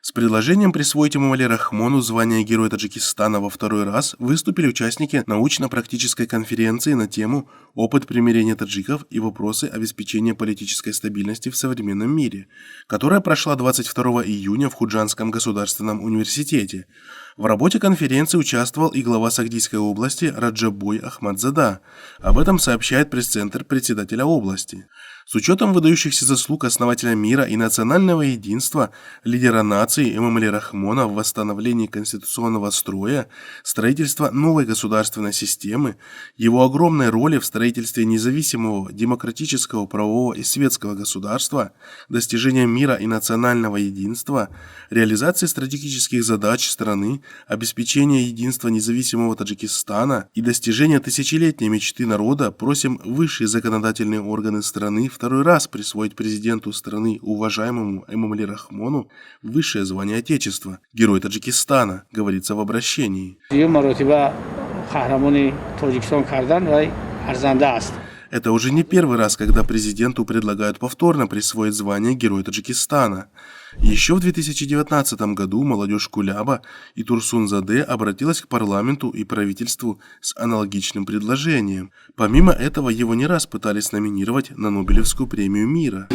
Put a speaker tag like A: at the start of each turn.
A: С предложением присвоить Эмомали Рахмону звание Героя Таджикистана во второй раз выступили участники научно-практической конференции на тему «Опыт примирения таджиков и вопросы обеспечения политической стабильности в современном мире», которая прошла 22 июня в Худжанском государственном университете. В работе конференции участвовал и глава Сагдийской области Раджабой Ахмадзада. Об этом сообщает пресс-центр председателя области. С учетом выдающихся заслуг основателя мира и национального единства, лидера нации Эмомали Рахмона в восстановлении конституционного строя, строительства новой государственной системы, его огромной роли в строительстве независимого, демократического, правового и светского государства, достижения мира и национального единства, реализации стратегических задач страны, обеспечения единства независимого Таджикистана и достижения тысячелетней мечты народа, просим высшие законодательные органы страны второй раз присвоить президенту страны, уважаемому Эмомали Рахмону, высшее звание Отечества, Герой Таджикистана, говорится в обращении. Это уже не первый раз, когда президенту предлагают повторно присвоить звание Героя Таджикистана. Еще в 2019 году молодежь Куляба и Турсунзаде обратилась к парламенту и правительству с аналогичным предложением. Помимо этого, его не раз пытались номинировать на Нобелевскую премию мира.